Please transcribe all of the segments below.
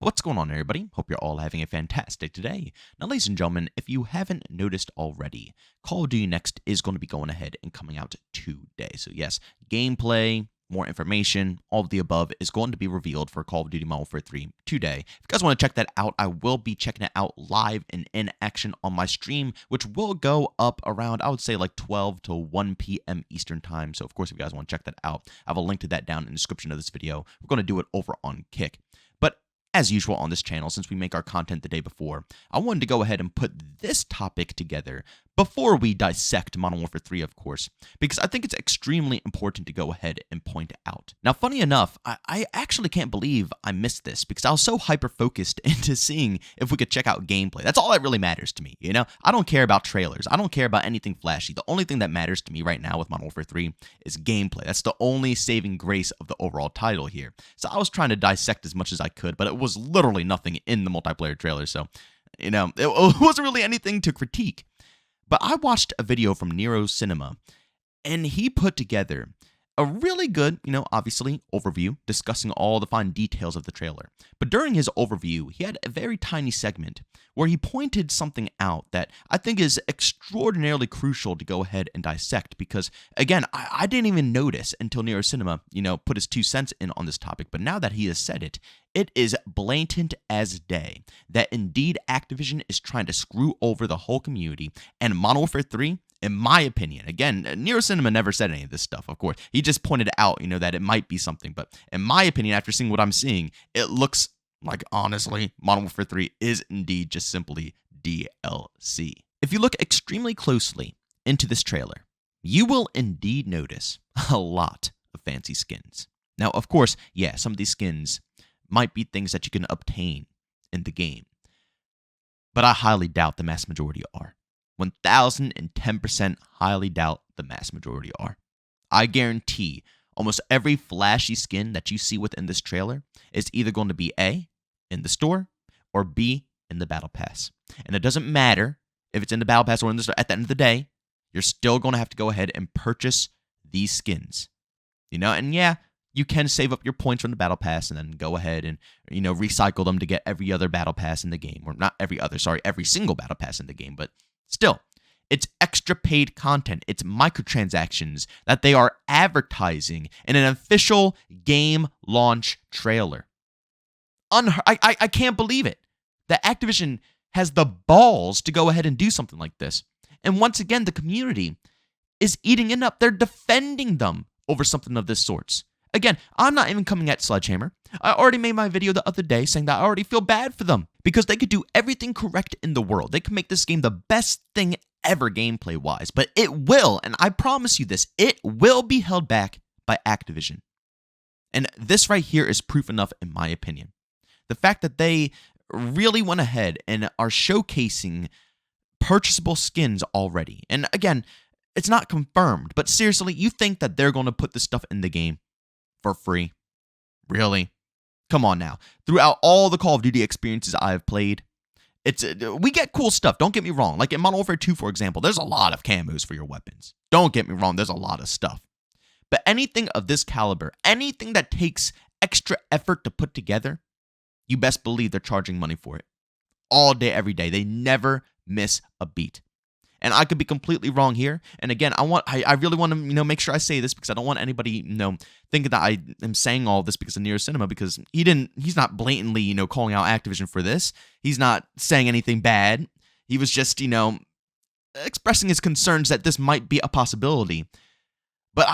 What's going on, everybody? Hope you're all having a fantastic day. Now, ladies and gentlemen, if you haven't noticed already, Call of Duty Next is going to be going ahead and coming out today. So yes, gameplay, more information, all of the above is going to be revealed for Call of Duty Modern Warfare 3 today. If you guys want to check that out, I will be checking it out live and in action on my stream, which will go up around, I would say, like 12 to 1 p.m. Eastern time. So, of course, if you guys want to check that out, I have a link to that down in the description of this video. We're going to do it over on Kick. As usual on this channel, since we make our content the day before, I wanted to go ahead and put this topic together before we dissect Modern Warfare 3, of course, because I think it's extremely important to go ahead and point out. Now, funny enough, I actually can't believe I missed this because I was so hyper-focused into seeing if we could check out gameplay. That's all that really matters to me, you know? I don't care about trailers. I don't care about anything flashy. The only thing that matters to me right now with Modern Warfare 3 is gameplay. That's the only saving grace of the overall title here. So I was trying to dissect as much as I could, but it was literally nothing in the multiplayer trailer, so, you know, it wasn't really anything to critique. But I watched a video from Nero Cinema, and he put together a really good, obviously, overview discussing all the fine details of the trailer. But during his overview, he had a very tiny segment where he pointed something out that I think is extraordinarily crucial to go ahead and dissect because, again, I didn't even notice until Nero Cinema, put his 2 cents in on this topic. But now that he has said it, it is blatant as day that indeed Activision is trying to screw over the whole community, and Modern Warfare 3, in my opinion, again, Nero Cinema never said any of this stuff, of course. He just pointed out, that it might be something. But in my opinion, after seeing what I'm seeing, it looks like, honestly, Modern Warfare 3 is indeed just simply DLC. If you look extremely closely into this trailer, you will indeed notice a lot of fancy skins. Now, of course, yeah, some of these skins might be things that you can obtain in the game, but I highly doubt the mass majority are. 1010% highly doubt the mass majority are. I guarantee almost every flashy skin that you see within this trailer is either going to be A, in the store, or B, in the Battle Pass. And it doesn't matter if it's in the Battle Pass or in the store. At the end of the day, you're still going to have to go ahead and purchase these skins. And yeah, you can save up your points from the Battle Pass and then go ahead and, recycle them to get every other Battle Pass in the game. Or not every other, every single Battle Pass in the game. But still, it's extra paid content. It's microtransactions that they are advertising in an official game launch trailer. I can't believe it that Activision has the balls to go ahead and do something like this. And once again, the community is eating it up. They're defending them over something of this sort. Again, I'm not even coming at Sledgehammer. I already made my video the other day saying that I already feel bad for them because they could do everything correct in the world. They could make this game the best thing ever gameplay-wise, but it will, and I promise you this, it will be held back by Activision. And this right here is proof enough, in my opinion. The fact that they really went ahead and are showcasing purchasable skins already. And again, it's not confirmed, but seriously, you think that they're going to put this stuff in the game for free? Really? Come on now. Throughout all the Call of Duty experiences I have played, we get cool stuff. Don't get me wrong. Like in Modern Warfare 2, for example, there's a lot of camos for your weapons. Don't get me wrong. There's a lot of stuff. But anything of this caliber, anything that takes extra effort to put together, you best believe they're charging money for it. All day, every day. They never miss a beat. And I could be completely wrong here. And again, I really want to, make sure I say this because I don't want anybody, thinking that I am saying all this because of Nero Cinema, because he's not blatantly, calling out Activision for this. He's not saying anything bad. He was just, expressing his concerns that this might be a possibility. But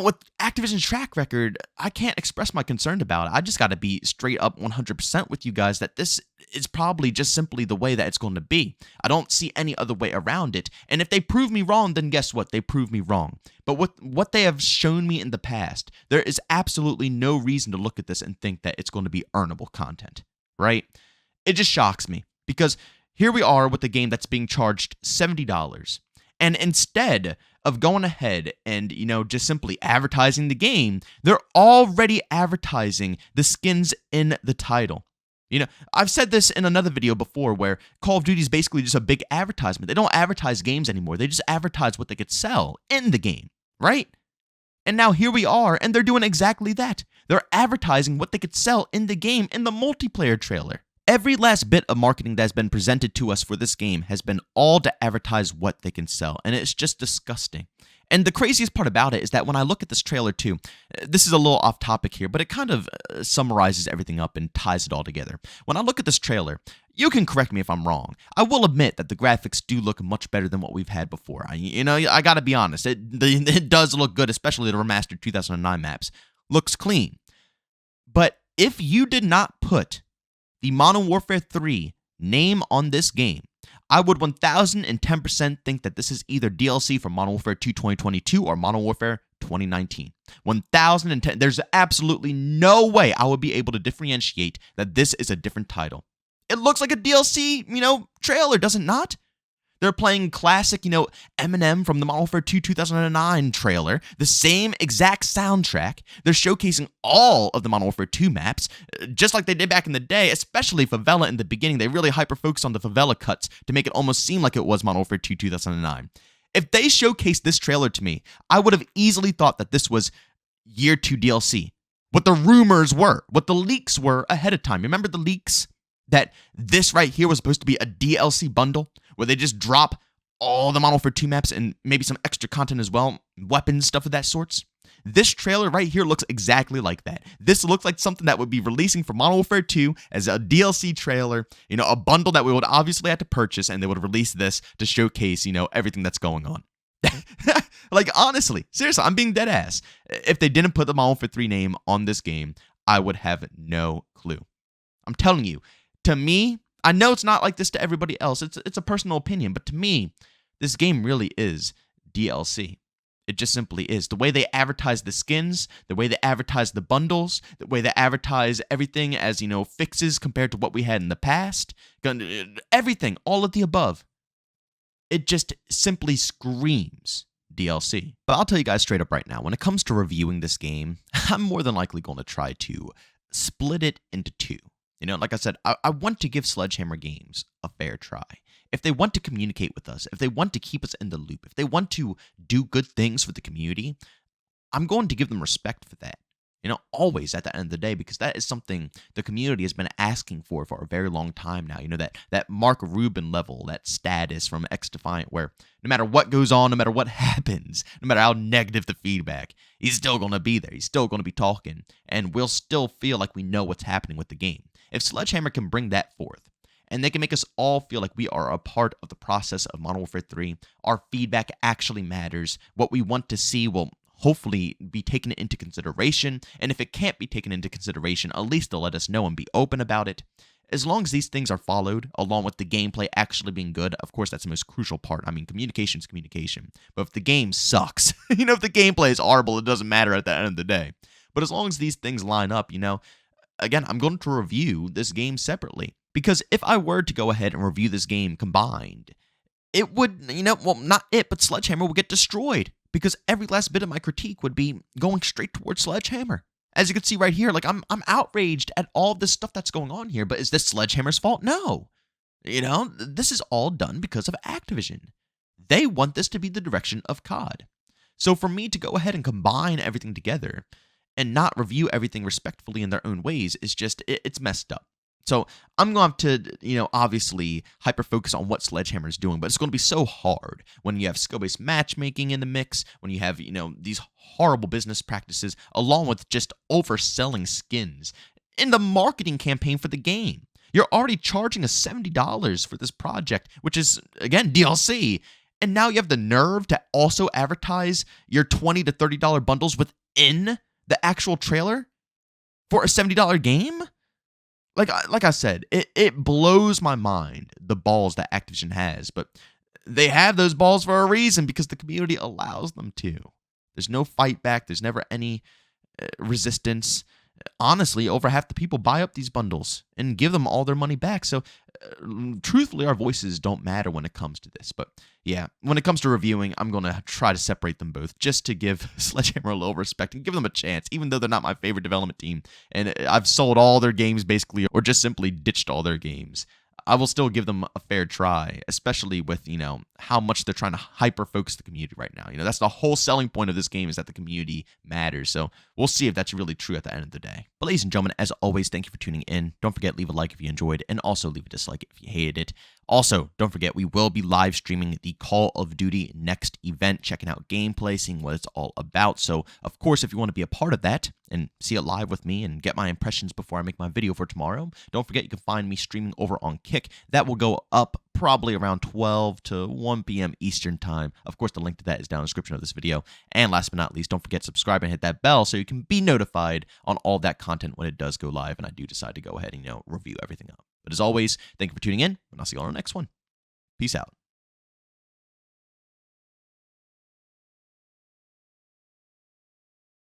with Activision's track record, I can't express my concern about it. I just got to be straight up 100% with you guys that this is probably just simply the way that it's going to be. I don't see any other way around it. And if they prove me wrong, then guess what? They prove me wrong. But with what they have shown me in the past, there is absolutely no reason to look at this and think that it's going to be earnable content, right? It just shocks me because here we are with a game that's being charged $70. And instead of going ahead and, just simply advertising the game, they're already advertising the skins in the title. I've said this in another video before where Call of Duty is basically just a big advertisement. They don't advertise games anymore. They just advertise what they could sell in the game, right? And now here we are, and they're doing exactly that. They're advertising what they could sell in the game in the multiplayer trailer. Every last bit of marketing that has been presented to us for this game has been all to advertise what they can sell, and it's just disgusting. And the craziest part about it is that when I look at this trailer too, this is a little off topic here, but it kind of summarizes everything up and ties it all together. When I look at this trailer, you can correct me if I'm wrong. I will admit that the graphics do look much better than what we've had before. I gotta be honest, it does look good, especially the remastered 2009 maps. Looks clean. But if you did not put the Modern Warfare 3 name on this game, I would 1010% think that this is either DLC for Modern Warfare 2 2022 or Modern Warfare 2019. 1010. There's absolutely no way I would be able to differentiate that this is a different title. It looks like a DLC, trailer, does it not? They're playing classic, Eminem from the Modern Warfare 2 2009 trailer, the same exact soundtrack. They're showcasing all of the Modern Warfare 2 maps, just like they did back in the day, especially Favela in the beginning. They really hyper-focused on the Favela cuts to make it almost seem like it was Modern Warfare 2 2009. If they showcased this trailer to me, I would have easily thought that this was Year 2 DLC. What the rumors were, what the leaks were ahead of time. Remember the leaks? That this right here was supposed to be a DLC bundle where they just drop all the Modern Warfare 2 maps and maybe some extra content as well, weapons, stuff of that sorts. This trailer right here looks exactly like that. This looks like something that would be releasing for Modern Warfare 2 as a DLC trailer, a bundle that we would obviously have to purchase, and they would release this to showcase, everything that's going on. Like, honestly, seriously, I'm being dead ass. If they didn't put the Modern Warfare 3 name on this game, I would have no clue. I'm telling you. To me, I know it's not like this to everybody else. It's a personal opinion, but to me, this game really is DLC. It just simply is. The way they advertise the skins, the way they advertise the bundles, the way they advertise everything as, fixes compared to what we had in the past, everything, all of the above. It just simply screams DLC. But I'll tell you guys straight up right now, when it comes to reviewing this game, I'm more than likely going to try to split it into two. Like I said, I want to give Sledgehammer Games a fair try. If they want to communicate with us, if they want to keep us in the loop, if they want to do good things for the community, I'm going to give them respect for that. Always at the end of the day, because that is something the community has been asking for a very long time now. That Mark Rubin level, that status from X-Defiant, where no matter what goes on, no matter what happens, no matter how negative the feedback, he's still going to be there. He's still going to be talking, and we'll still feel like we know what's happening with the game. If Sledgehammer can bring that forth, and they can make us all feel like we are a part of the process of Modern Warfare 3, our feedback actually matters. What we want to see will hopefully be taken into consideration, and if it can't be taken into consideration, at least they'll let us know and be open about it. As long as these things are followed, along with the gameplay actually being good, of course, that's the most crucial part. I mean, communication is communication. But if the game sucks, if the gameplay is horrible, it doesn't matter at the end of the day. But as long as these things line up, again, I'm going to review this game separately. Because if I were to go ahead and review this game combined, it would, not it, but Sledgehammer would get destroyed. Because every last bit of my critique would be going straight towards Sledgehammer. As you can see right here, I'm outraged at all this stuff that's going on here, but is this Sledgehammer's fault? No. This is all done because of Activision. They want this to be the direction of COD. So for me to go ahead and combine everything together and not review everything respectfully in their own ways is just, it's messed up. So I'm going to have to, obviously hyper-focus on what Sledgehammer is doing, but it's going to be so hard when you have skill-based matchmaking in the mix, when you have, these horrible business practices, along with just overselling skins in the marketing campaign for the game. You're already charging us $70 for this project, which is, again, DLC, and now you have the nerve to also advertise your $20 to $30 bundles within the actual trailer for a $70 game? Like I said, it blows my mind, the balls that Activision has, but they have those balls for a reason, because the community allows them to. There's no fight back. There's never any resistance. Honestly, over half the people buy up these bundles and give them all their money back. So, truthfully, our voices don't matter when it comes to this. But yeah, when it comes to reviewing, I'm going to try to separate them both just to give Sledgehammer a little respect and give them a chance, even though they're not my favorite development team. And I've sold all their games basically, or just simply ditched all their games. I will still give them a fair try, especially with, how much they're trying to hyper-focus the community right now. That's the whole selling point of this game, is that the community matters. So we'll see if that's really true at the end of the day. But ladies and gentlemen, as always, thank you for tuning in. Don't forget, leave a like if you enjoyed, and also leave a dislike if you hated it. Also, don't forget, we will be live streaming the Call of Duty Next event, checking out gameplay, seeing what it's all about. So, of course, if you want to be a part of that and see it live with me and get my impressions before I make my video for tomorrow, don't forget you can find me streaming over on Kick. That will go up probably around 12 to 1 p.m. Eastern time. Of course, the link to that is down in the description of this video. And last but not least, don't forget to subscribe and hit that bell so you can be notified on all that content when it does go live and I do decide to go ahead and, review everything up. But as always, thank you for tuning in, and I'll see you on the next one. Peace out.